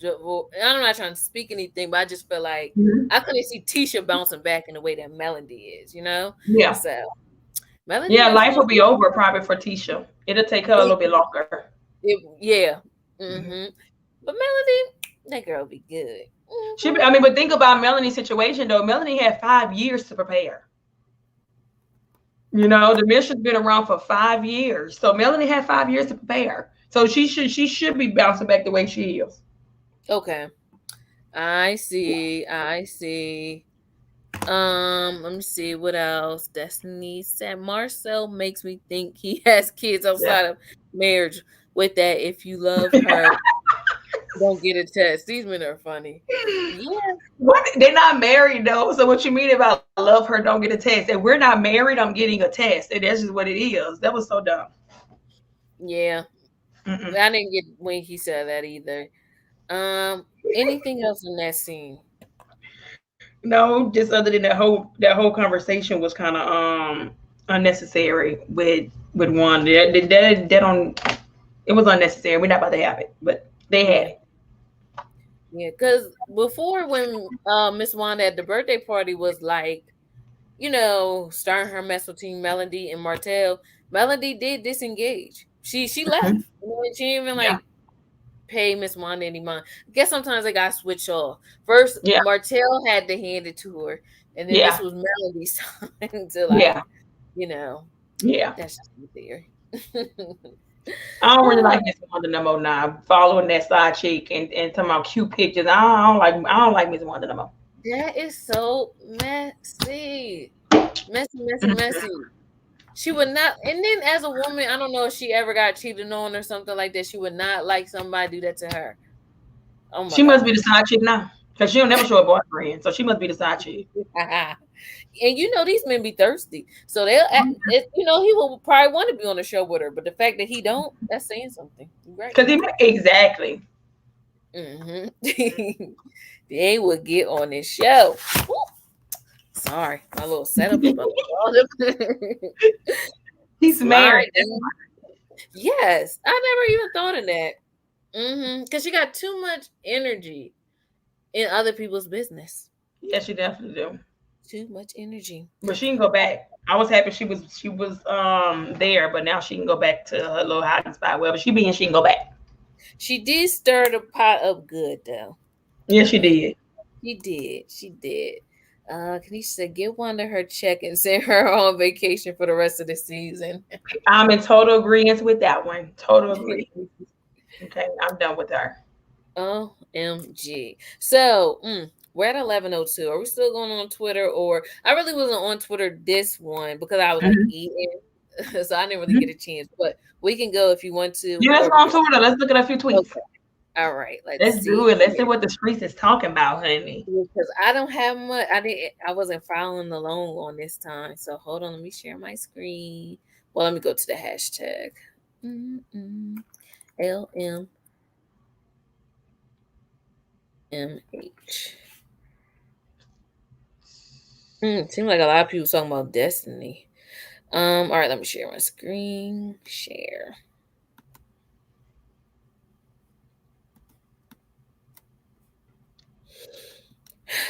I'm not trying to speak anything, but I just feel like Mhm. I couldn't see Tisha bouncing back in the way that Melody is, you know? Yeah, So Melody yeah. just Life gonna will be over probably for Tisha. It'll take her a little bit longer. yeah. Mhm. Mm-hmm. But Melody, that girl be good. She, I mean, but think about Melanie's situation though. Melanie had 5 years to prepare. You know, the mission's been around for 5 years. So Melanie had 5 years to prepare. So she should be bouncing back the way she is. Okay. I see. I see. Let me see what else. Destiny said Marcel makes me think he has kids Yeah. outside of marriage. With that, if you love her, don't get a test. These men are funny. Yeah, What? They're not married though. So what you mean about love her? Don't get a test. If we're not married, I'm getting a test, and that's just what it is. That was so dumb. yeah. Mm-mm. I didn't get when he said that either. Anything else in that scene? No, just other than that whole conversation was kind of unnecessary with one. That don't it was unnecessary. We're not about to have it, but they had Yeah, it. yeah. Because before, when Miss Wanda at the birthday party was like, starting her mess between Melody and Martell, Melody did disengage. She Mhm. left. She didn't even Yeah, like pay Miss Wanda any mind. I guess sometimes they got switched off. First, yeah, Martell had to hand it to her, and then this yeah, was Melody's time to like, yeah, you know, yeah. that's just my theory. I don't really Oh, like this Wanda no more now. Following that side chick and talking about cute pictures. I don't like Miss Wanda no more. that is so messy. Messy, messy, messy. She would not, and then as a woman, I don't know if she ever got cheated on or something like that. She would not like somebody do that to her. Oh my She must be god. the side chick now, cause she don't never show a boyfriend, so she must be the side chick. And these men be thirsty, so they'll he will probably want to be on the show with her, but the fact that he don't, that's saying something. You're right. Cause exactly. Hmm. They would get on this show. Woo. Sorry, my little setup is about to fall. He's married. Slide down. Yes, I never even thought of that. Because she got too much energy in other people's business. Yeah, she definitely do. Too much energy. But she can go back. I was happy she was there, but now she can go back to her little hiding spot. Wherever she be in, she can go back. She did stir the pot up good though. Yes, she did. She did. She did. Kanisha said, "Get Wanda her check and send her on vacation for the rest of the season." I'm in total agreement with that one. Total agree. Okay, I'm done with her. OMG. So, we're at 11:02. Are we still going on Twitter? Or I really wasn't on Twitter this one because I was like Mhm. eating, so I didn't really Mhm. get a chance. But we can go if you want to, Yeah, let's or go we on can. Twitter. Let's look at a few tweets. Okay. All right. Let's Let's do see it. Let's see here. what the streets is talking about, honey. Because I don't have much. I wasn't following along on this time. So hold on. Let me share my screen. Well, let me go to the hashtag. LMMH. Seems like a lot of people talking about Destiny. All right, let me share my screen. Share.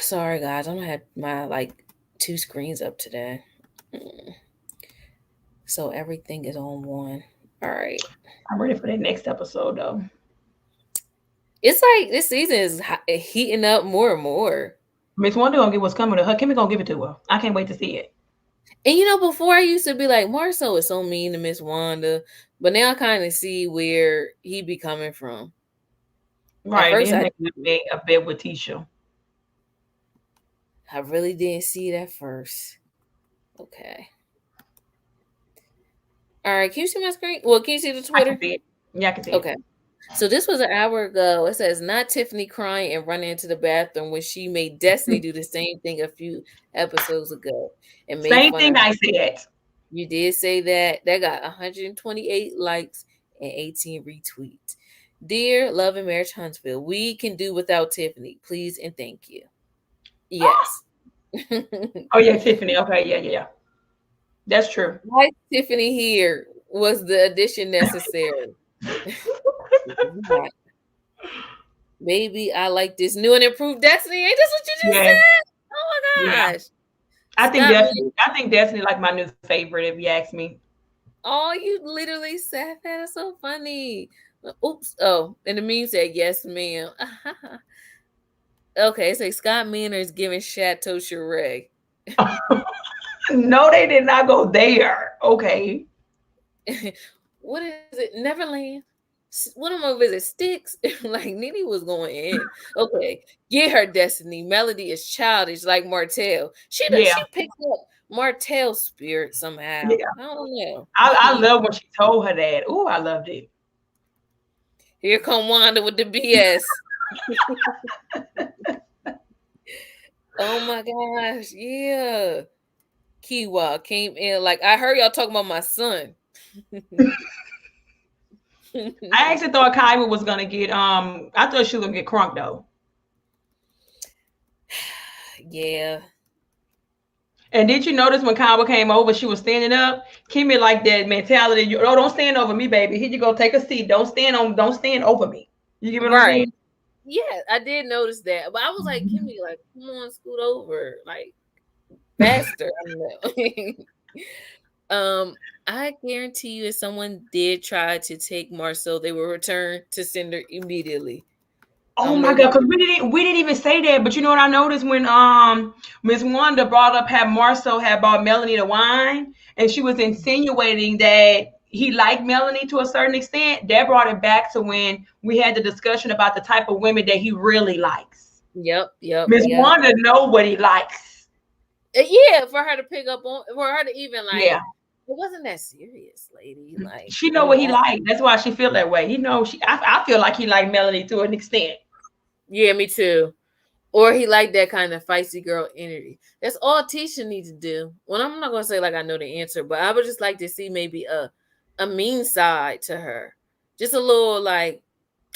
Sorry, guys, I'm gonna have my like two screens up today, Mm. so everything is on one. All right, I'm ready for that next episode though. it's like this season is heating up more and more. Miss Wonder gonna get what's coming to her. Kimmy gonna give it to her. I can't wait to see it. And before I used to be like Marcel is so mean to Miss Wanda, but now I kind of see where he be coming from. At Right, first, then they make a bed with Tisha. I really didn't see it at first. Okay. All right, can you see my screen? Well, can you see the I can Twitter? see it. Yeah, I can see it. Okay. So this was an hour ago. It says not Tiffany crying and running into the bathroom when she made Destiny do the same thing a few episodes ago and made Same fun of thing her. I said. You did say that. That got 128 likes and 18 retweets. Dear Love and Marriage Huntsville, we can do without Tiffany. Please and thank you. Yes. Oh yeah, Tiffany. Okay, yeah, yeah, yeah. That's true. Why Tiffany here was the addition necessary? Maybe I like this new and improved Destiny. Ain't this what you just Yeah, said? Oh my yeah. gosh. I think Scott Destiny. Miller. I think Destiny like my new favorite. If you ask me. Oh, you literally said that. It's so funny. Oops. Oh, and the meme said, yes, ma'am. Okay, it's like Scott Miller is giving Chateau Charest. No, they did not go there. Okay. What is it? Neverland. One of my visits sticks. Like Nene was going in. Okay, get her Destiny. Melody is childish like Martell. Yeah, She picked up Martell's spirit somehow. yeah. I don't know. I love when she told her that. Oh, I loved it. Here come Wanda with the BS. Oh my gosh, yeah. Kiwa came in like I heard y'all talking about my son. I actually thought Kyra was gonna get I thought she was gonna get crunk though. Yeah. And did you notice when Kyra came over, she was standing up? Kimmy like that mentality. You oh, don't stand over me, baby. Here you go, take a seat. Don't stand over me. You get what I'm Right. saying? Yeah, I did notice that. But I was like, Kimmy, like, come on, scoot over. Like faster. I don't know. I guarantee you if someone did try to take Marcel, they will return to sender immediately. Oh my Maybe god, because we didn't even say that. But you know what I noticed when Miss Wanda brought up had Marcel had bought Melanie the wine, and she was insinuating that he liked Melanie to a certain extent. That brought it back to when we had the discussion about the type of women that he really likes. Yep, yep, Miss yep. Wanda know what he likes. Yeah, for her to pick up on, for her to even like, Yeah, it wasn't that serious, lady. Like, she know what he relax. liked. That's why she feel that way. He knows she. I feel like he liked Melanie to an extent. Yeah, me too. Or he liked that kind of feisty girl energy. That's all Tisha needs to do. Well, I'm not gonna say like I know the answer, but I would just like to see maybe a mean side to her. Just a little like,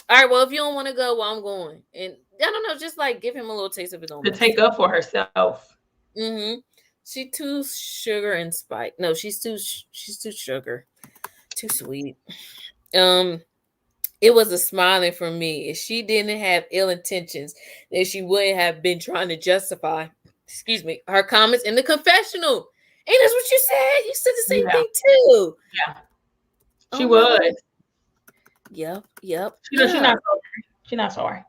all right, well, if you don't want to go, well, I'm going. And I don't know, just like give him a little taste of his own To take medicine. up for herself. Mm-hmm. She too sugar and spice. No, she's too sugar. Too sweet. Um, it was a smiling for me. If she didn't have ill intentions, then she wouldn't have been trying to justify, excuse me, her comments in the confessional. Ain't that's what you said? You said the same Yeah, thing too. yeah. She Oh my god. was. Yep, yep. She not sorry. She not sorry.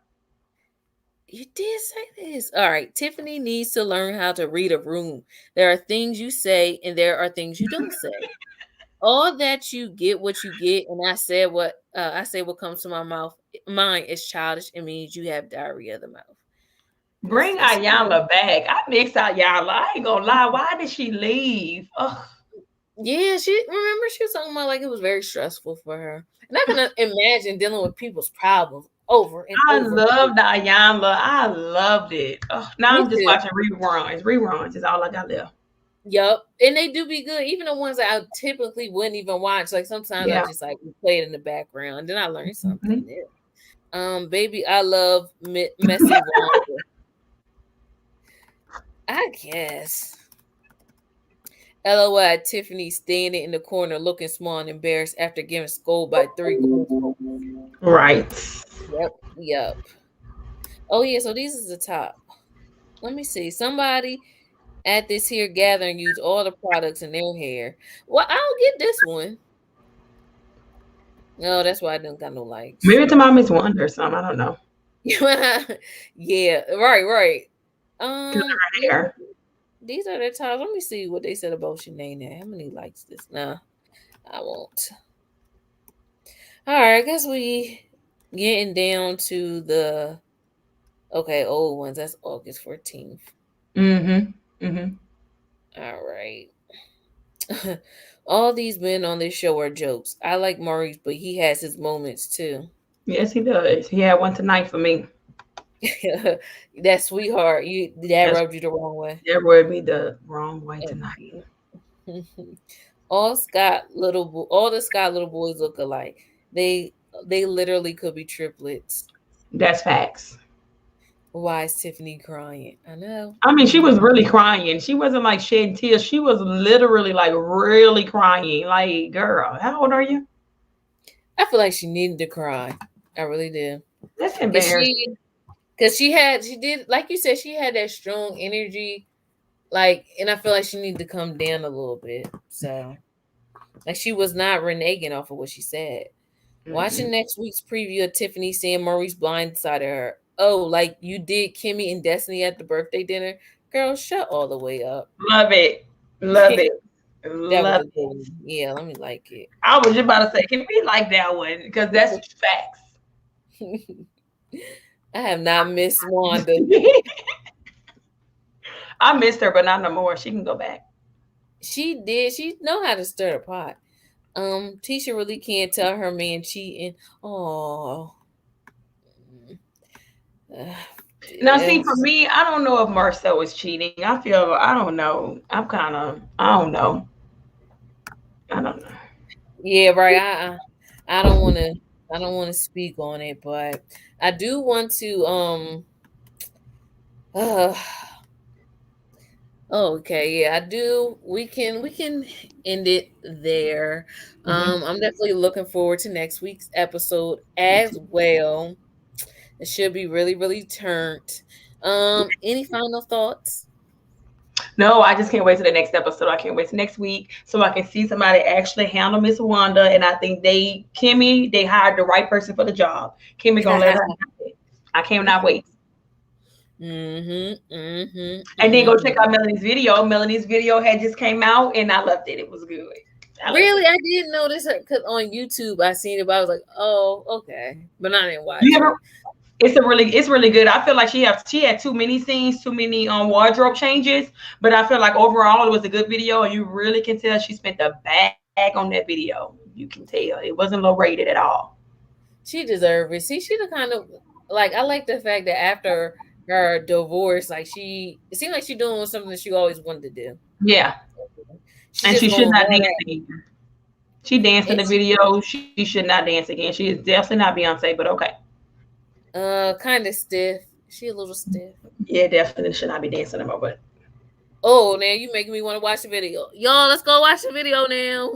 You did say this. All right. Tiffany needs to learn how to read a room. There are things you say and there are things you don't say. All that you get what you get, and I say what comes to my mouth. Mine is childish. It means you have diarrhea of the mouth. Bring That's Ayala back. I miss Ayala. I ain't gonna lie. Why did she leave? Ugh. yeah. She was talking about like it was very stressful for her, and I can imagine dealing with people's problems over and I over. loved Ayala. I loved it. Ugh. Now Me I'm just too. watching reruns. Reruns is all I got left. Yup, and they do be good. Even the ones that I typically wouldn't even watch. Like sometimes I Yeah. just like play it in the background, and then I learn something Mhm. new. Baby, I love messy Wanda. I guess. LOL, Tiffany standing in the corner looking small and embarrassed after getting scolded by three goons. Right. Yep, yep. Oh yeah, so these is the top. Let me see. Somebody at this here gathering used all the products in their hair. Well, I don't get this one. No, that's why I don't got no likes. Maybe it's my Miss Wonder or something. I don't know. Yeah, right, right. Yeah, Hair. these are the times. Let me see what they said about Shanae. How many likes this? Nah, I won't. All right, I guess we getting down to the old ones. That's August 14th. Mm-hmm. Mm-hmm. All right. All these men on this show are jokes. I like Maurice, but he has his moments too. Yes, he does. He had one tonight for me. That sweetheart, that That's rubbed you the wrong way. that rubbed me the wrong way tonight. All the Scott little boys look alike. They literally could be triplets. That's facts. Why is Tiffany crying? I know. I mean, she was really crying. She wasn't like shedding tears. She was literally like really crying. Like, girl, how old are you? I feel like she needed to cry. I really did. That's Cause embarrassing. she did, like you said, she had that strong energy. Like, and I feel like she needed to come down a little bit. So, like, she was not reneging off of what she said. Mm-mm. Watching next week's preview of Tiffany seeing Maurice blindsided her. Oh, like you did Kimmy and Destiny at the birthday dinner? Girl, shut all the way up. Love it. Love it. That was a Love good one. Yeah, let me like it. I was just about to say, can we like that one? Because that's facts. I have not missed Wanda. I missed her, but not no more. She can go back. She did. She know how to stir the pot. Tisha really can't tell her man cheating. Oh, Now, see, yeah, for me, I don't know if Marcel was cheating. I feel, I don't know. I don't know. I don't know. yeah, right. I don't want to. I don't want to speak on it, but I do want to. Uh, okay, yeah, I do. We can end it there. Mhm. I'm definitely looking forward to next week's episode as well. It should be really, really turned. Any final thoughts? No, I just can't wait to the next episode. I can't wait to next week so I can see somebody actually handle Miss Wanda. And I think Kimmy, they hired the right person for the job. Kimmy gonna let her have it. I cannot wait. And then go check out Mhm. Melanie's video. Melanie's video had just came out, and I loved it. It was good. I loved Really, it. I didn't notice it because on YouTube I seen it, but I was like, "Oh, okay," but I didn't watch You it. ever? It's really good. I feel like she had too many scenes, too many wardrobe changes, but I feel like overall it was a good video, and you really can tell she spent a bag on that video. You can tell it wasn't low rated at all. She deserved it. See, she the kind of like I like the fact that after her divorce, like it seemed like she doing something that she always wanted to do. Yeah, She and just she should gonna not run dance at again. She danced in the it's video. She should not dance again. She is definitely not Beyonce, but okay. kind of stiff. She a little stiff. Yeah, definitely should not be dancing anymore. But Oh, now you making me want to watch the video. Y'all, let's go watch the video now.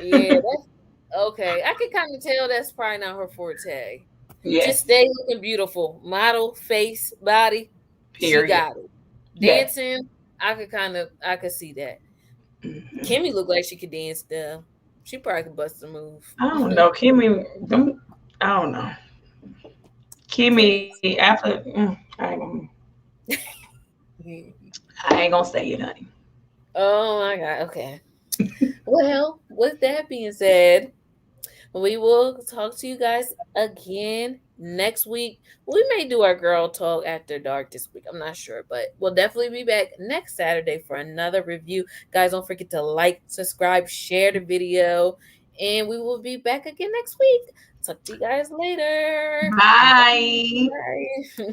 Yeah, that's okay. I can kind of tell that's probably not her forte. Just yes, stay looking beautiful. Model, face, body. She period. got it. Yes. Dancing, I could see that. Mhm. Kimmy looked like she could dance though. She probably could bust a move. I don't know, Kimmy. I don't know, Kimmy. Kimmy. After I ain't gonna say it, honey. Oh my god. Okay. Well, with that being said, we will talk to you guys again next week. We may do our girl talk after dark this week. I'm not sure, but we'll definitely be back next Saturday for another review. Guys, don't forget to like, subscribe, share the video, and we will be back again next week. Talk to you guys later. Bye. Bye.